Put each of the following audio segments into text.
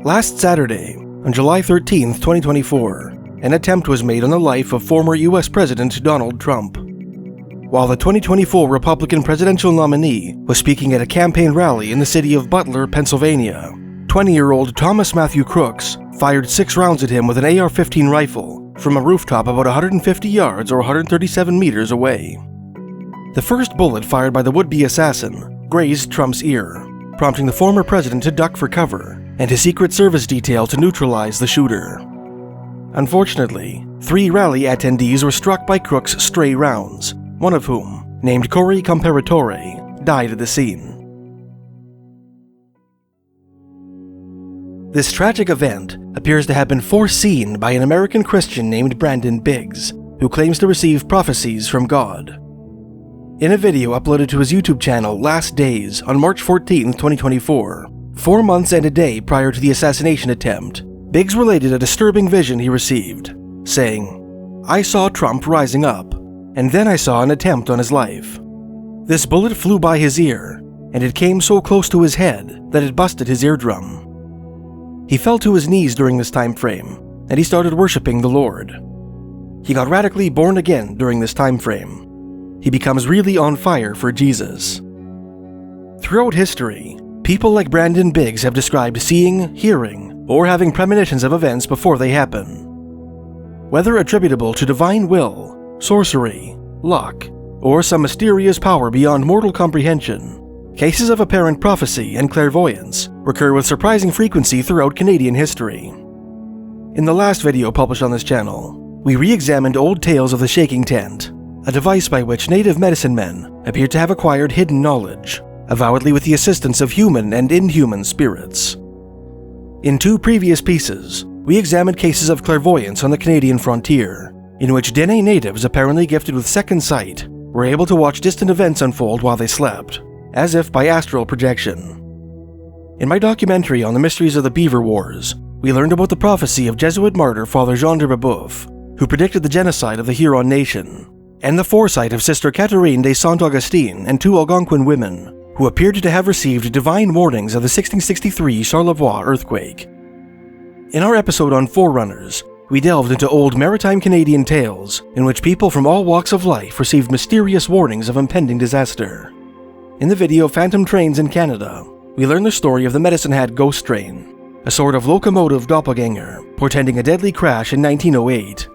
Last Saturday, on July 13, 2024, an attempt was made on the life of former U.S. President Donald Trump. While the 2024 Republican presidential nominee was speaking at a campaign rally in the city of Butler, Pennsylvania, 20-year-old Thomas Matthew Crooks fired 6 rounds at him with an AR-15 rifle from a rooftop about 150 yards or 137 meters away. The first bullet fired by the would-be assassin grazed Trump's ear, prompting the former president to duck for cover and his Secret Service detail to neutralize the shooter. Unfortunately, 3 rally attendees were struck by Crooks' stray rounds, one of whom, named Corey Comparatore, died at the scene. This tragic event appears to have been foreseen by an American Christian named Brandon Biggs, who claims to receive prophecies from God. In a video uploaded to his YouTube channel Last Days on March 14, 2024, 4 months and a day prior to the assassination attempt, Biggs related a disturbing vision he received, saying, "I saw Trump rising up, and then I saw an attempt on his life. This bullet flew by his ear, and it came so close to his head that it busted his eardrum. He fell to his knees during this time frame, and he started worshiping the Lord. He got radically born again during this time frame. He becomes really on fire for Jesus." Throughout history, people like Brandon Biggs have described seeing, hearing, or having premonitions of events before they happen. Whether attributable to divine will, sorcery, luck, or some mysterious power beyond mortal comprehension, cases of apparent prophecy and clairvoyance recur with surprising frequency throughout Canadian history. In the last video published on this channel, we re-examined old tales of the shaking tent, a device by which native medicine men appear to have acquired hidden knowledge, avowedly with the assistance of human and inhuman spirits. In 2 previous pieces, we examined cases of clairvoyance on the Canadian frontier, in which Dene natives apparently gifted with second sight were able to watch distant events unfold while they slept, as if by astral projection. In my documentary on the mysteries of the Beaver Wars, we learned about the prophecy of Jesuit martyr Father Jean de Brebeuf, who predicted the genocide of the Huron nation, and the foresight of Sister Catherine de Saint-Augustine and 2 Algonquin women, who appeared to have received divine warnings of the 1663 Charlevoix earthquake. In our episode on Forerunners, we delved into old maritime Canadian tales in which people from all walks of life received mysterious warnings of impending disaster. In the video Phantom Trains in Canada, we learned the story of the Medicine Hat ghost train, a sort of locomotive doppelganger portending a deadly crash in 1908.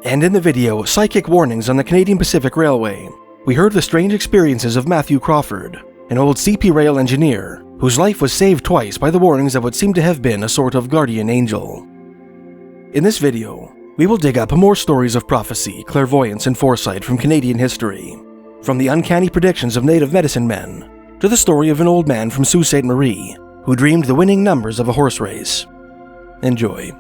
And in the video Psychic Warnings on the Canadian Pacific Railway, we heard the strange experiences of Matthew Crawford, an old CP rail engineer whose life was saved twice by the warnings of what seemed to have been a sort of guardian angel. In this video, we will dig up more stories of prophecy, clairvoyance, and foresight from Canadian history, from the uncanny predictions of native medicine men to the story of an old man from Sault Ste. Marie who dreamed the winning numbers of a horse race. Enjoy.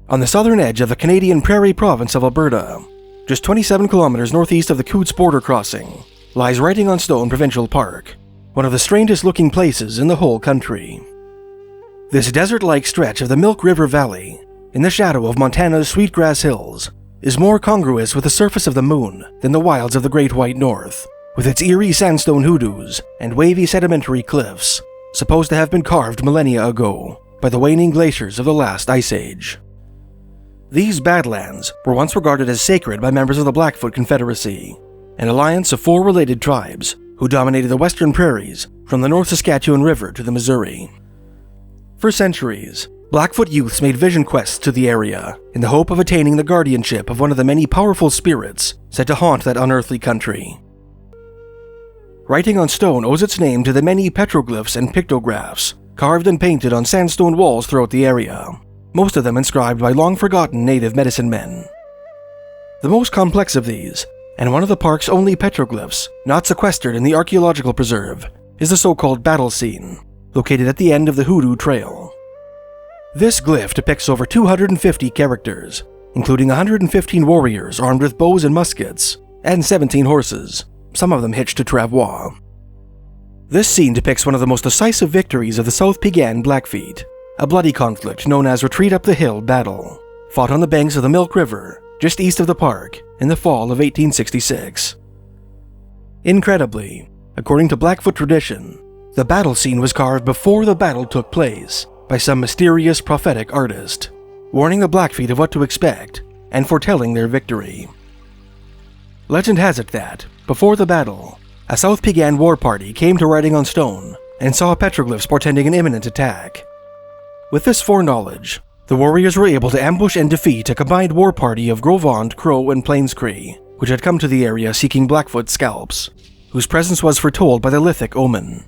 On the southern edge of the Canadian Prairie province of Alberta, just 27 kilometers northeast of the Coots border crossing, lies Writing on Stone Provincial Park, one of the strangest looking places in the whole country. This desert-like stretch of the Milk River Valley, in the shadow of Montana's Sweetgrass Hills, is more congruous with the surface of the moon than the wilds of the Great White North, with its eerie sandstone hoodoos and wavy sedimentary cliffs, supposed to have been carved millennia ago by the waning glaciers of the last ice age. These Badlands were once regarded as sacred by members of the Blackfoot Confederacy, an alliance of 4 related tribes who dominated the western prairies from the North Saskatchewan River to the Missouri. For centuries, Blackfoot youths made vision quests to the area in the hope of attaining the guardianship of one of the many powerful spirits said to haunt that unearthly country. Writing on Stone owes its name to the many petroglyphs and pictographs carved and painted on sandstone walls throughout the area, most of them inscribed by long-forgotten native medicine men. The most complex of these, and one of the park's only petroglyphs not sequestered in the archaeological preserve, is the so-called battle scene, located at the end of the Hoodoo Trail. This glyph depicts over 250 characters, including 115 warriors armed with bows and muskets, and 17 horses, some of them hitched to travois. This scene depicts one of the most decisive victories of the South Piegan Blackfeet, a bloody conflict known as Retreat Up the Hill Battle, fought on the banks of the Milk River, just east of the park, in the fall of 1866. Incredibly, according to Blackfoot tradition, The battle scene was carved before the battle took place by some mysterious prophetic artist, warning the Blackfeet of what to expect and foretelling their victory. Legend has it that, before the battle, a South Piegan war party came to writing on stone and saw petroglyphs portending an imminent attack. With this foreknowledge, the warriors were able to ambush and defeat a combined war party of Grovond, Crow, and Plains Cree, which had come to the area seeking Blackfoot scalps, whose presence was foretold by the lithic omen.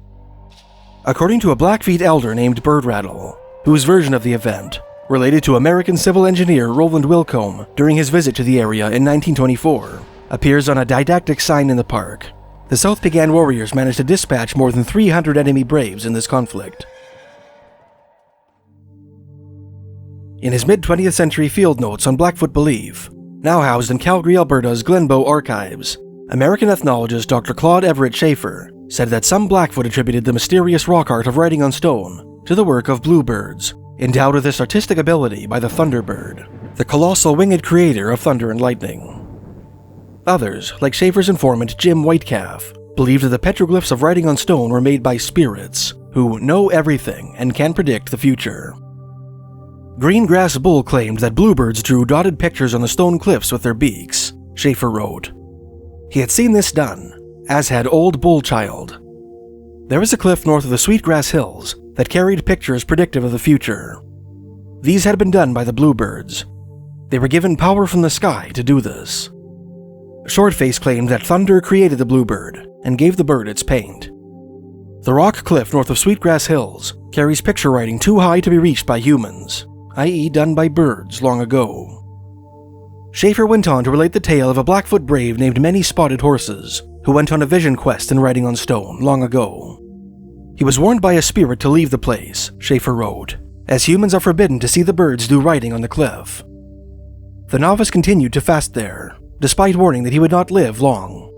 According to a Blackfeet elder named Birdrattle, whose version of the event related to American civil engineer Roland Wilcombe during his visit to the area in 1924, appears on a didactic sign in the park, the South Piegan warriors managed to dispatch more than 300 enemy braves in this conflict. In his mid-20th century field notes on Blackfoot belief, now housed in Calgary, Alberta's Glenbow Archives, American ethnologist Dr. Claude Everett Schaefer said that some Blackfoot attributed the mysterious rock art of writing on stone to the work of bluebirds, endowed with this artistic ability by the Thunderbird, the colossal winged creator of thunder and lightning. Others, like Schaefer's informant Jim Whitecalf, believed that the petroglyphs of writing on stone were made by spirits who know everything and can predict the future. Greengrass Bull claimed that bluebirds drew dotted pictures on the stone cliffs with their beaks, Schaefer wrote. He had seen this done, as had Old Bullchild. There was a cliff north of the Sweetgrass Hills that carried pictures predictive of the future. These had been done by the bluebirds. They were given power from the sky to do this. Shortface claimed that thunder created the bluebird and gave the bird its paint. The rock cliff north of Sweetgrass Hills carries picture writing too high to be reached by humans, i.e. done by birds long ago. Schaefer went on to relate the tale of a Blackfoot brave named Many Spotted Horses, who went on a vision quest in writing on stone long ago. He was warned by a spirit to leave the place, Schaefer wrote, as humans are forbidden to see the birds do writing on the cliff. The novice continued to fast there, despite warning that he would not live long.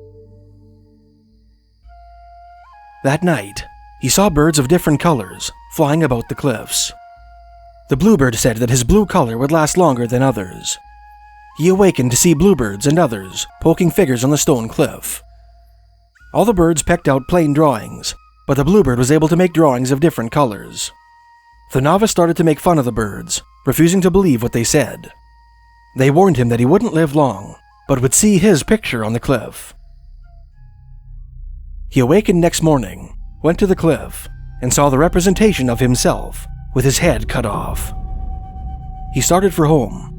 That night, he saw birds of different colors flying about the cliffs. The bluebird said that his blue color would last longer than others. He awakened to see bluebirds and others poking figures on the stone cliff. All the birds pecked out plain drawings, but the bluebird was able to make drawings of different colors. The novice started to make fun of the birds, refusing to believe what they said. They warned him that he wouldn't live long, but would see his picture on the cliff. He awakened next morning, went to the cliff, and saw the representation of himself, with his head cut off. He started for home.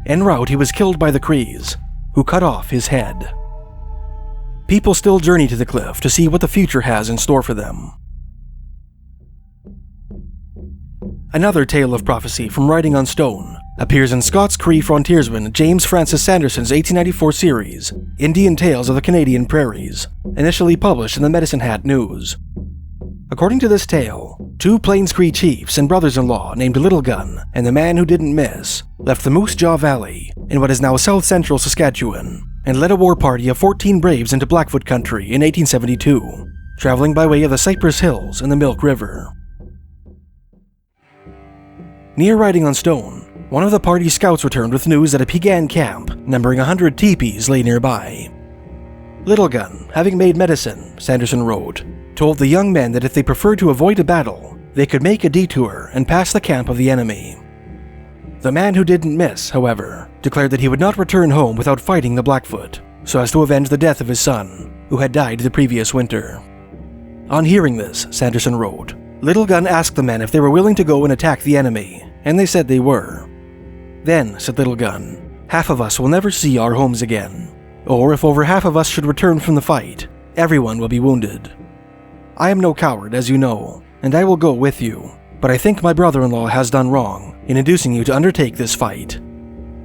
En route, he was killed by the Crees, who cut off his head. People still journey to the cliff to see what the future has in store for them. Another tale of prophecy from writing on stone appears in Scots Cree frontiersman James Francis Sanderson's 1894 series, Indian Tales of the Canadian Prairies, initially published in the Medicine Hat News. According to this tale, two Plains Cree chiefs and brothers-in-law named Little Gun and the Man Who Didn't Miss left the Moose Jaw Valley in what is now south-central Saskatchewan and led a war party of 14 braves into Blackfoot country in 1872, traveling by way of the Cypress Hills and the Milk River. Near Writing on Stone, one of the party's scouts returned with news that a Piegan camp numbering 100 teepees lay nearby. Little Gun, having made medicine, Sanderson wrote, told the young men that if they preferred to avoid a battle, they could make a detour and pass the camp of the enemy. The Man Who Didn't Miss, however, declared that he would not return home without fighting the Blackfoot, so as to avenge the death of his son, who had died the previous winter. On hearing this, Sanderson wrote, Little Gun asked the men if they were willing to go and attack the enemy, and they said they were. Then, said Little Gun, half of us will never see our homes again, or if over half of us should return from the fight, everyone will be wounded. I am no coward, as you know, and I will go with you, but I think my brother-in-law has done wrong in inducing you to undertake this fight.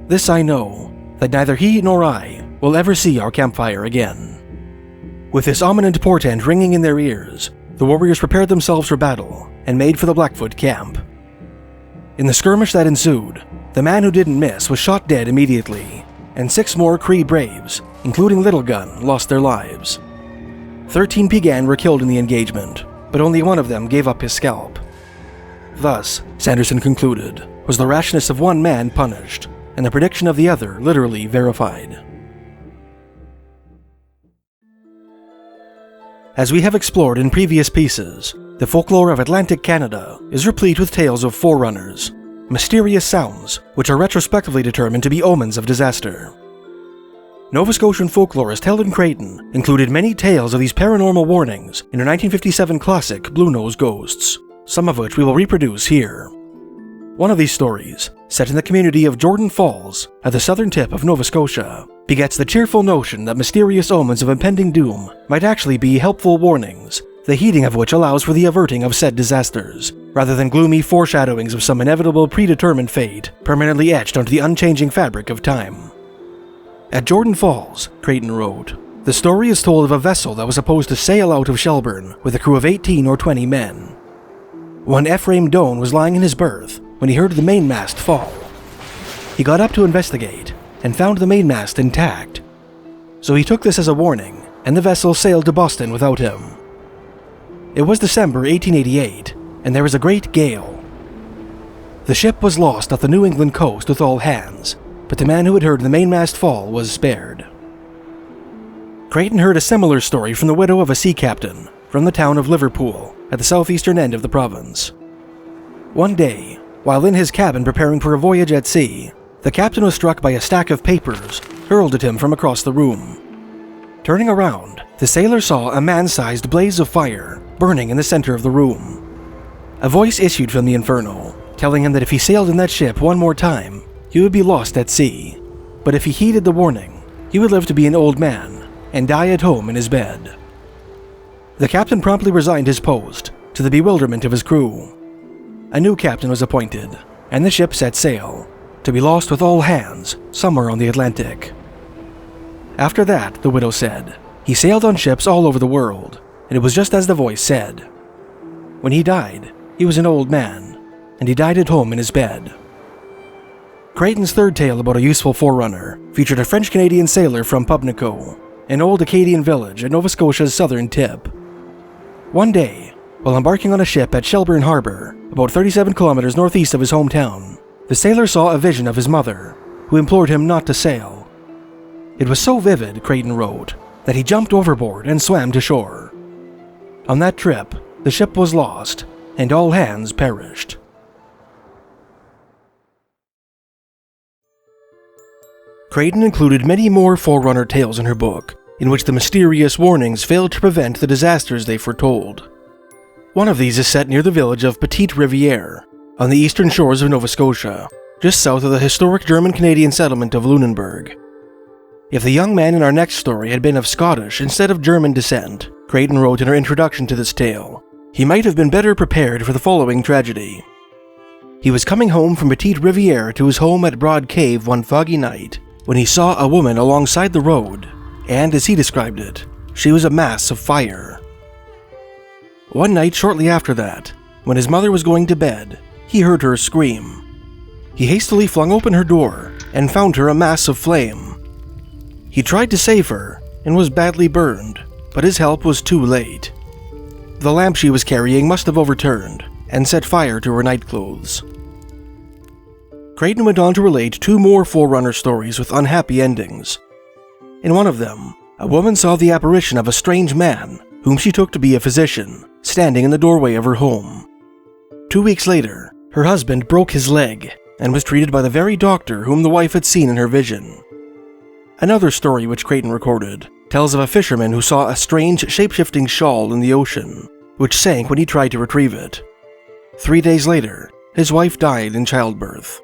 This I know, that neither he nor I will ever see our campfire again. With this ominous portent ringing in their ears, the warriors prepared themselves for battle and made for the Blackfoot camp. In the skirmish that ensued, the Man Who Didn't Miss was shot dead immediately, and 6 more Cree braves, including Little Gun, lost their lives. 13 Piegan were killed in the engagement, but only one of them gave up his scalp. Thus, Sanderson concluded, was the rashness of one man punished, and the prediction of the other literally verified. As we have explored in previous pieces, the folklore of Atlantic Canada is replete with tales of forerunners, mysterious sounds which are retrospectively determined to be omens of disaster. Nova Scotian folklorist Helen Creighton included many tales of these paranormal warnings in her 1957 classic Blue Nose Ghosts, some of which we will reproduce here. One of these stories, set in the community of Jordan Falls at the southern tip of Nova Scotia, begets the cheerful notion that mysterious omens of impending doom might actually be helpful warnings, the heeding of which allows for the averting of said disasters, rather than gloomy foreshadowings of some inevitable predetermined fate permanently etched onto the unchanging fabric of time. At Jordan Falls, Creighton wrote, the story is told of a vessel that was supposed to sail out of Shelburne with a crew of 18 or 20 men. One Ephraim Doan was lying in his berth when he heard the mainmast fall. He got up to investigate and found the mainmast intact. So he took this as a warning, and the vessel sailed to Boston without him. It was December 1888, and there was a great gale. The ship was lost off the New England coast with all hands, but the man who had heard the mainmast fall was spared. Creighton heard a similar story from the widow of a sea captain from the town of Liverpool at the southeastern end of the province. One day, while in his cabin preparing for a voyage at sea, the captain was struck by a stack of papers hurled at him from across the room. Turning around, the sailor saw a man-sized blaze of fire burning in the center of the room. A voice issued from the inferno, telling him that if he sailed in that ship one more time, he would be lost at sea, but if he heeded the warning, he would live to be an old man and die at home in his bed. The captain promptly resigned his post, to the bewilderment of his crew. A new captain was appointed, and the ship set sail, to be lost with all hands somewhere on the Atlantic. After that, the widow said, he sailed on ships all over the world, and it was just as the voice said. When he died, he was an old man, and he died at home in his bed. Creighton's third tale about a useful forerunner featured a French-Canadian sailor from Pubnico, an old Acadian village at Nova Scotia's southern tip. One day, while embarking on a ship at Shelburne Harbor, about 37 kilometers northeast of his hometown, the sailor saw a vision of his mother, who implored him not to sail. It was so vivid, Creighton wrote, that he jumped overboard and swam to shore. On that trip, the ship was lost, and all hands perished. Creighton included many more Forerunner tales in her book, in which the mysterious warnings failed to prevent the disasters they foretold. One of these is set near the village of Petite Rivière, on the eastern shores of Nova Scotia, just south of the historic German-Canadian settlement of Lunenburg. If the young man in our next story had been of Scottish instead of German descent, Creighton wrote in her introduction to this tale, he might have been better prepared for the following tragedy. He was coming home from Petite Rivière to his home at Broad Cave one foggy night, when he saw a woman alongside the road, and as he described it, she was a mass of fire. One night shortly after that, when his mother was going to bed, he heard her scream. He hastily flung open her door and found her a mass of flame. He tried to save her and was badly burned, but his help was too late. The lamp she was carrying must have overturned and set fire to her nightclothes. Creighton went on to relate two more Forerunner stories with unhappy endings. In one of them, a woman saw the apparition of a strange man, whom she took to be a physician, standing in the doorway of her home. 2 weeks later, her husband broke his leg and was treated by the very doctor whom the wife had seen in her vision. Another story which Creighton recorded tells of a fisherman who saw a strange shape-shifting shawl in the ocean, which sank when he tried to retrieve it. 3 days later, his wife died in childbirth.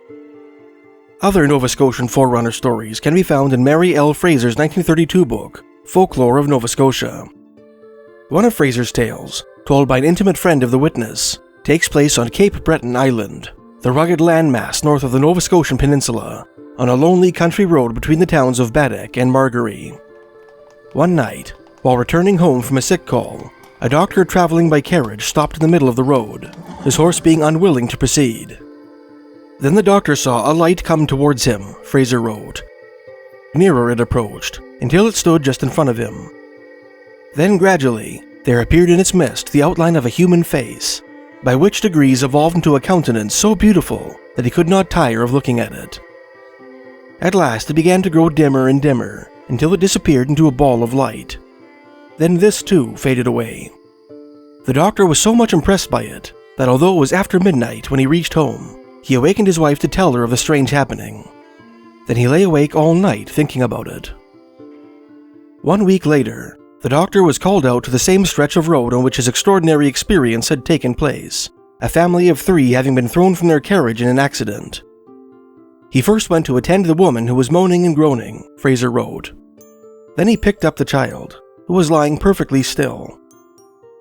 Other Nova Scotian Forerunner stories can be found in Mary L. Fraser's 1932 book, Folklore of Nova Scotia. One of Fraser's tales, told by an intimate friend of the witness, takes place on Cape Breton Island, the rugged landmass north of the Nova Scotian peninsula, on a lonely country road between the towns of Baddeck and Margaree. One night, while returning home from a sick call, a doctor traveling by carriage stopped in the middle of the road, his horse being unwilling to proceed. Then the doctor saw a light come towards him, Fraser wrote. Nearer it approached, until it stood just in front of him. Then gradually, there appeared in its midst the outline of a human face, by which degrees evolved into a countenance so beautiful that he could not tire of looking at it. At last it began to grow dimmer and dimmer, until it disappeared into a ball of light. Then this too faded away. The doctor was so much impressed by it that although it was after midnight when he reached home, he awakened his wife to tell her of the strange happening. Then he lay awake all night thinking about it. 1 week later, the doctor was called out to the same stretch of road on which his extraordinary experience had taken place, a family of 3 having been thrown from their carriage in an accident. He first went to attend the woman who was moaning and groaning, Fraser wrote. Then he picked up the child, who was lying perfectly still.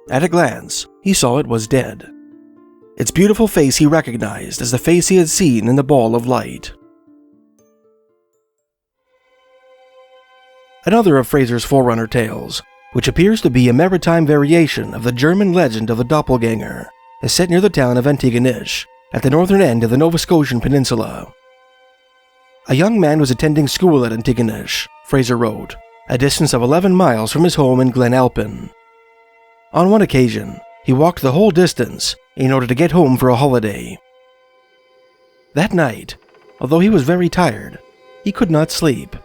At a glance, he saw it was dead. Its beautiful face he recognized as the face he had seen in the ball of light. Another of Fraser's Forerunner tales, which appears to be a maritime variation of the German legend of the doppelganger, is set near the town of Precognition, at the northern end of the Nova Scotian peninsula. A young man was attending school at Precognition, Fraser wrote, a distance of 11 miles from his home in Glen Alpin. On one occasion, he walked the whole distance in order to get home for a holiday. That night, although he was very tired, he could not sleep.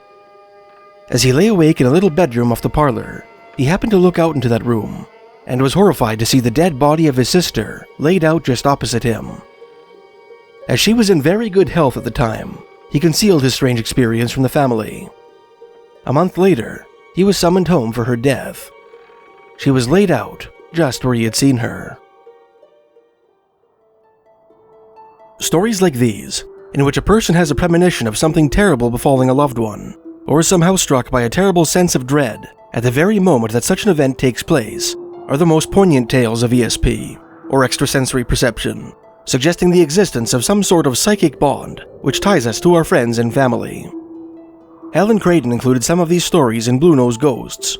As he lay awake in a little bedroom off the parlor, he happened to look out into that room, and was horrified to see the dead body of his sister laid out just opposite him. As she was in very good health at the time, he concealed his strange experience from the family. A month later, he was summoned home for her death. She was laid out just where he had seen her. Stories like these, in which a person has a premonition of something terrible befalling a loved one, or is somehow struck by a terrible sense of dread at the very moment that such an event takes place, are the most poignant tales of ESP, or extrasensory perception, suggesting the existence of some sort of psychic bond which ties us to our friends and family. Helen Creighton included some of these stories in Blue Nose Ghosts.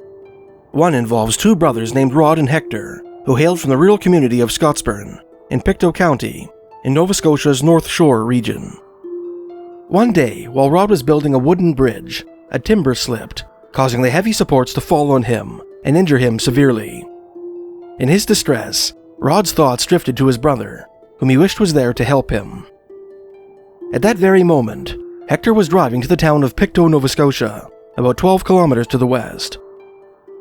One involves 2 brothers named Rod and Hector, who hailed from the rural community of Scottsburn, in Pictou County, in Nova Scotia's North Shore region. One day, while Rod was building a wooden bridge, a timber slipped, causing the heavy supports to fall on him and injure him severely. In his distress, Rod's thoughts drifted to his brother, whom he wished was there to help him. At that very moment, Hector was driving to the town of Pictou, Nova Scotia, about 12 kilometers to the west.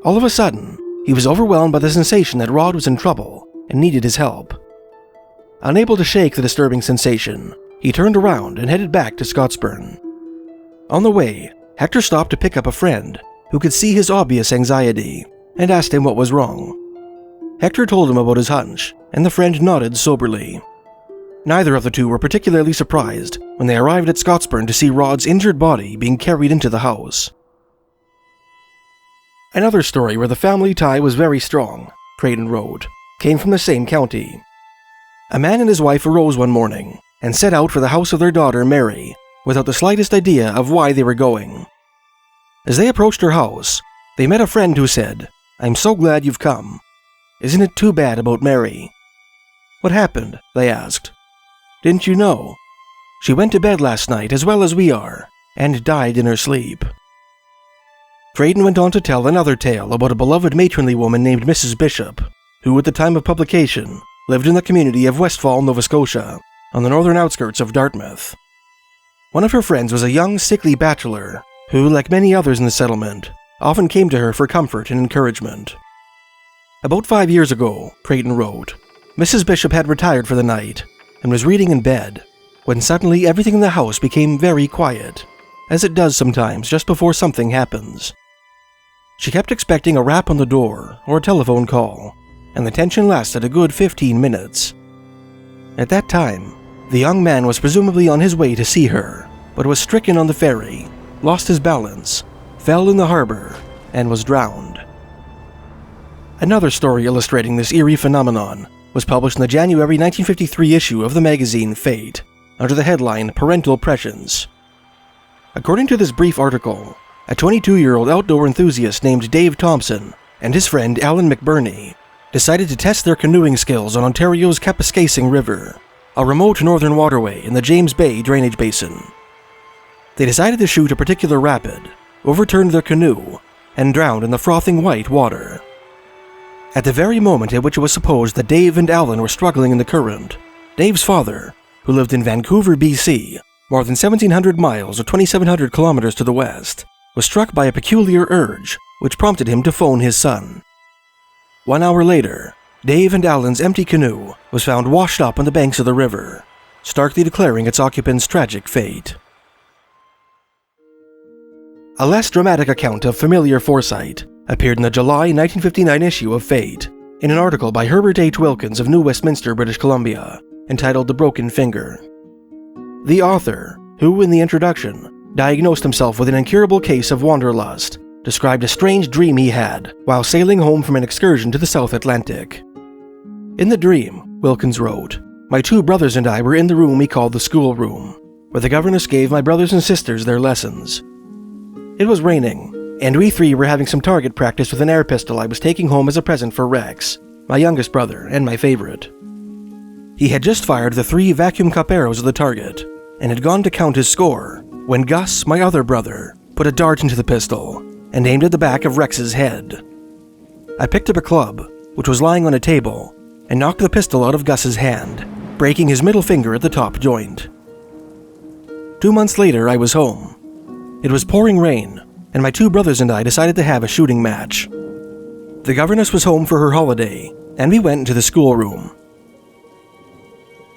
All of a sudden, he was overwhelmed by the sensation that Rod was in trouble and needed his help. Unable to shake the disturbing sensation, he turned around and headed back to Scottsburn. On the way, Hector stopped to pick up a friend who could see his obvious anxiety and asked him what was wrong. Hector told him about his hunch, and the friend nodded soberly. Neither of the two were particularly surprised when they arrived at Scottsburn to see Rod's injured body being carried into the house. Another story where the family tie was very strong, Creighton wrote, came from the same county. A man and his wife arose one morning and set out for the house of their daughter Mary, without the slightest idea of why they were going. As they approached her house, they met a friend who said, "I'm so glad you've come. Isn't it too bad about Mary?" "What happened?" they asked. "Didn't you know? She went to bed last night as well as we are, and died in her sleep." Creighton went on to tell another tale about a beloved matronly woman named Mrs. Bishop, who at the time of publication lived in the community of Westfall, Nova Scotia, on the northern outskirts of Dartmouth. One of her friends was a young, sickly bachelor who, like many others in the settlement, often came to her for comfort and encouragement. About 5 years ago, Creighton wrote, Mrs. Bishop had retired for the night and was reading in bed when suddenly everything in the house became very quiet, as it does sometimes just before something happens. She kept expecting a rap on the door or a telephone call, and the tension lasted a good 15 minutes. At that time, the young man was presumably on his way to see her, but was stricken on the ferry, lost his balance, fell in the harbor, and was drowned. Another story illustrating this eerie phenomenon was published in the January 1953 issue of the magazine Fate, under the headline Parental Prescience. According to this brief article, a 22-year-old outdoor enthusiast named Dave Thompson and his friend Alan McBurney decided to test their canoeing skills on Ontario's Kapuskasing River, a remote northern waterway in the James Bay drainage basin. They decided to shoot a particular rapid, overturned their canoe, and drowned in the frothing white water. At the very moment at which it was supposed that Dave and Alan were struggling in the current, Dave's father, who lived in Vancouver, BC, more than 1,700 miles or 2,700 kilometers to the west, was struck by a peculiar urge which prompted him to phone his son. 1 hour later, Dave and Alan's empty canoe was found washed up on the banks of the river, starkly declaring its occupant's tragic fate. A less dramatic account of familiar foresight appeared in the July 1959 issue of Fate, in an article by Herbert H. Wilkins of New Westminster, British Columbia, entitled The Broken Finger. The author, who in the introduction diagnosed himself with an incurable case of wanderlust, described a strange dream he had while sailing home from an excursion to the South Atlantic. In the dream, Wilkins wrote, "My 2 brothers and I were in the room he called the schoolroom, where the governess gave my brothers and sisters their lessons. It was raining, and we 3 were having some target practice with an air pistol I was taking home as a present for Rex, my youngest brother and my favorite. He had just fired the 3 vacuum cup arrows at the target, and had gone to count his score, when Gus, my other brother, put a dart into the pistol and aimed at the back of Rex's head. I picked up a club, which was lying on a table, and knocked the pistol out of Gus's hand, breaking his middle finger at the top joint. 2 months later, I was home. It was pouring rain, and my 2 brothers and I decided to have a shooting match. The governess was home for her holiday, and we went into the schoolroom.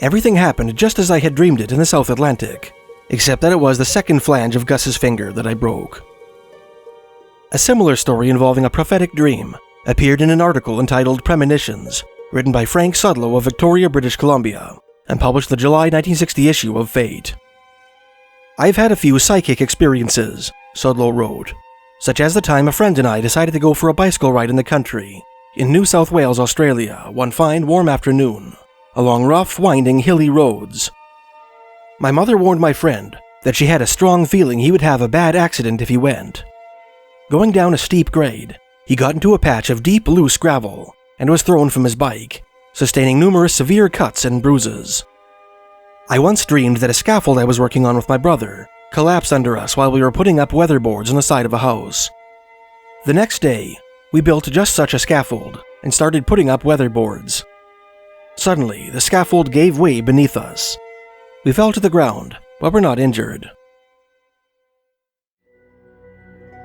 Everything happened just as I had dreamed it in the South Atlantic, except that it was the second flange of Gus's finger that I broke." A similar story involving a prophetic dream appeared in an article entitled Premonitions, written by Frank Sudlow of Victoria, British Columbia, and published the July 1960 issue of Fate. "I've had a few psychic experiences," Sudlow wrote, "such as the time a friend and I decided to go for a bicycle ride in the country, in New South Wales, Australia, one fine warm afternoon, along rough, winding, hilly roads. My mother warned my friend that she had a strong feeling he would have a bad accident if he went. Going down a steep grade, he got into a patch of deep, loose gravel and was thrown from his bike, sustaining numerous severe cuts and bruises. I once dreamed that a scaffold I was working on with my brother collapsed under us while we were putting up weatherboards on the side of a house. The next day, we built just such a scaffold and started putting up weatherboards. Suddenly, the scaffold gave way beneath us. We fell to the ground, but were not injured."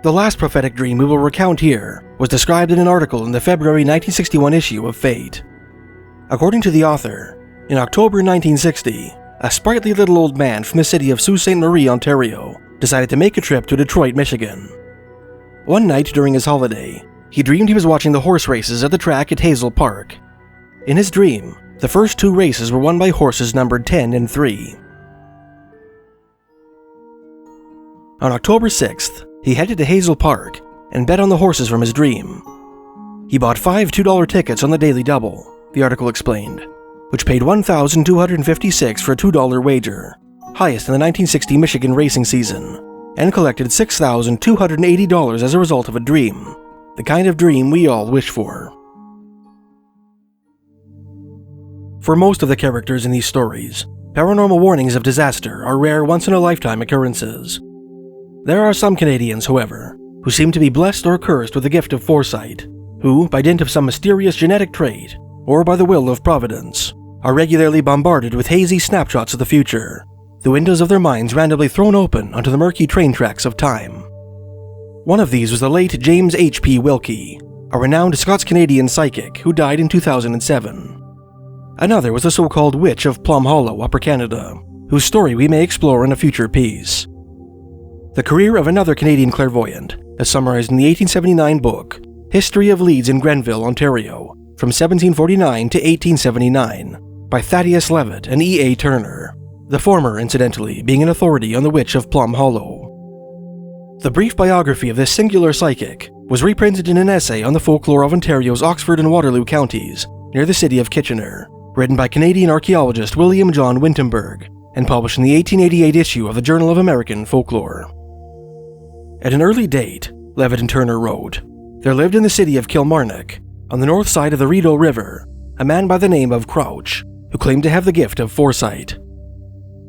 The last prophetic dream we will recount here was described in an article in the February 1961 issue of Fate. According to the author, in October 1960, a sprightly little old man from the city of Sault Ste. Marie, Ontario, decided to make a trip to Detroit, Michigan. One night during his holiday, he dreamed he was watching the horse races at the track at Hazel Park. In his dream, the first 2 races were won by horses numbered 10 and 3. On October 6th, he headed to Hazel Park and bet on the horses from his dream. He bought 5 $2 tickets on the Daily Double, the article explained, which paid $1,256 for a $2 wager, highest in the 1960 Michigan racing season, and collected $6,280 as a result of a dream, the kind of dream we all wish for. For most of the characters in these stories, paranormal warnings of disaster are rare once-in-a-lifetime occurrences. There are some Canadians, however, who seem to be blessed or cursed with the gift of foresight, who, by dint of some mysterious genetic trait, or by the will of Providence, are regularly bombarded with hazy snapshots of the future, the windows of their minds randomly thrown open onto the murky train tracks of time. One of these was the late James H.P. Wilkie, a renowned Scots-Canadian psychic who died in 2007. Another was the so-called Witch of Plum Hollow, Upper Canada, whose story we may explore in a future piece. The career of another Canadian clairvoyant is summarized in the 1879 book, History of Leeds in Grenville, Ontario, from 1749 to 1879, by Thaddeus Levitt and E.A. Turner, the former, incidentally, being an authority on the Witch of Plum Hollow. The brief biography of this singular psychic was reprinted in an essay on the folklore of Ontario's Oxford and Waterloo counties, near the city of Kitchener, written by Canadian archaeologist William John Wintenberg, and published in the 1888 issue of the Journal of American Folklore. At an early date, Levitt and Turner wrote, there lived in the city of Kilmarnock, on the north side of the Rideau River, a man by the name of Crouch, who claimed to have the gift of foresight.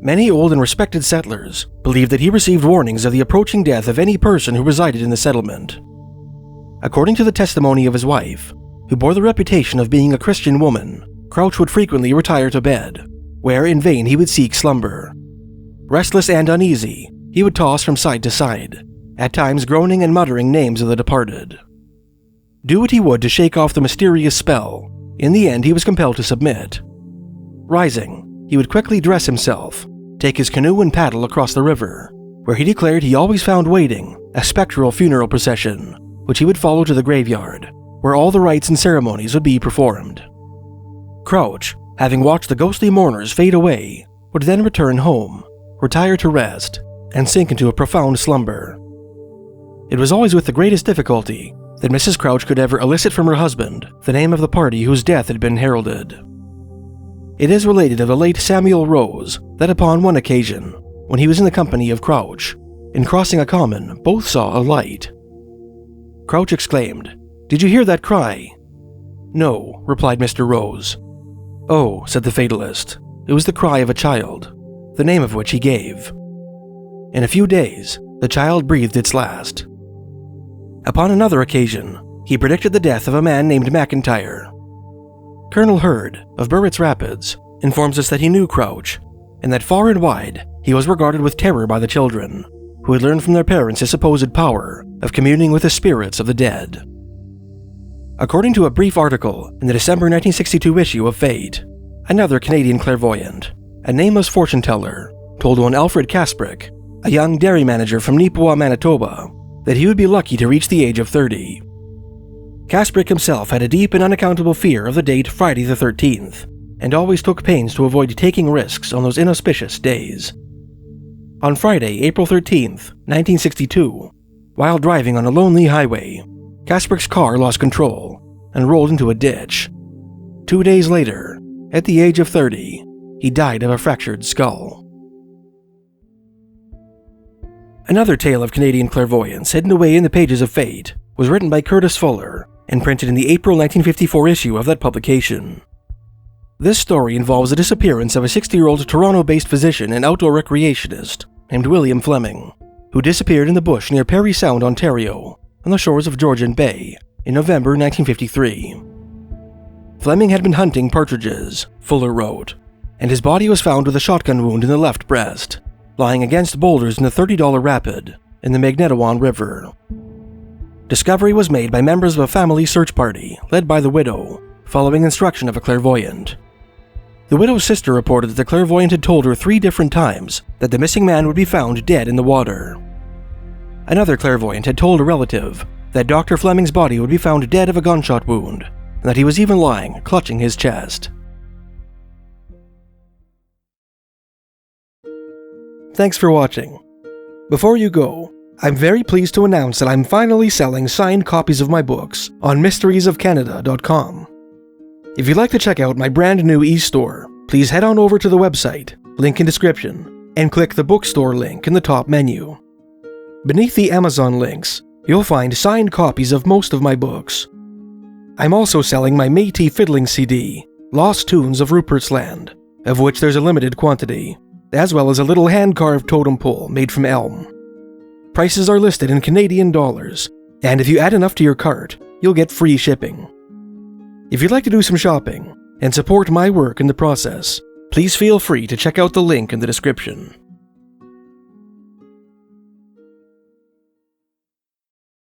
Many old and respected settlers believed that he received warnings of the approaching death of any person who resided in the settlement. According to the testimony of his wife, who bore the reputation of being a Christian woman, Crouch would frequently retire to bed, where in vain he would seek slumber. Restless and uneasy, he would toss from side to side, at times groaning and muttering names of the departed. Do what he would to shake off the mysterious spell, in the end he was compelled to submit. Rising, he would quickly dress himself, take his canoe and paddle across the river, where he declared he always found waiting a spectral funeral procession, which he would follow to the graveyard, where all the rites and ceremonies would be performed. Crouch, having watched the ghostly mourners fade away, would then return home, retire to rest, and sink into a profound slumber. It was always with the greatest difficulty that Mrs. Crouch could ever elicit from her husband the name of the party whose death had been heralded. It is related of the late Samuel Rose that upon one occasion, when he was in the company of Crouch, in crossing a common, both saw a light. Crouch exclaimed, "Did you hear that cry?" "No," replied Mr. Rose. "Oh," said the fatalist, "it was the cry of a child, the name of which he gave. In a few days, the child breathed its last." Upon another occasion, he predicted the death of a man named McIntyre. Colonel Hurd, of Burritt's Rapids, informs us that he knew Crouch, and that far and wide he was regarded with terror by the children, who had learned from their parents his supposed power of communing with the spirits of the dead. According to a brief article in the December 1962 issue of Fate, another Canadian clairvoyant, a nameless fortune-teller, told one Alfred Kasprick, a young dairy manager from Nipawin, Manitoba, that he would be lucky to reach the age of 30. Kasprick himself had a deep and unaccountable fear of the date Friday the 13th, and always took pains to avoid taking risks on those inauspicious days. On Friday, April 13th, 1962, while driving on a lonely highway, Kasprick's car lost control and rolled into a ditch. 2 days later, at the age of 30, he died of a fractured skull. Another tale of Canadian clairvoyance hidden away in the pages of Fate was written by Curtis Fuller and printed in the April 1954 issue of that publication. This story involves the disappearance of a 60-year-old Toronto-based physician and outdoor recreationist named William Fleming, who disappeared in the bush near Parry Sound, Ontario, on the shores of Georgian Bay in November 1953. Fleming had been hunting partridges, Fuller wrote, and his body was found with a shotgun wound in the left breast, lying against boulders in the $30 Rapid in the Magnetawan River. Discovery was made by members of a family search party led by the widow, following instruction of a clairvoyant. The widow's sister reported that the clairvoyant had told her 3 different times that the missing man would be found dead in the water. Another clairvoyant had told a relative that Dr. Fleming's body would be found dead of a gunshot wound, and that he was even lying, clutching his chest. Thanks for watching. Before you go, I'm very pleased to announce that I'm finally selling signed copies of my books on mysteriesofcanada.com. If you'd like to check out my brand new e-store, please head on over to the website, link in description, and click the bookstore link in the top menu. Beneath the Amazon links, you'll find signed copies of most of my books. I'm also selling my Métis fiddling CD, Lost Tunes of Rupert's Land, of which there's a limited quantity, as well as a little hand-carved totem pole made from elm. Prices are listed in Canadian dollars, and if you add enough to your cart, you'll get free shipping. If you'd like to do some shopping and support my work in the process, please feel free to check out the link in the description.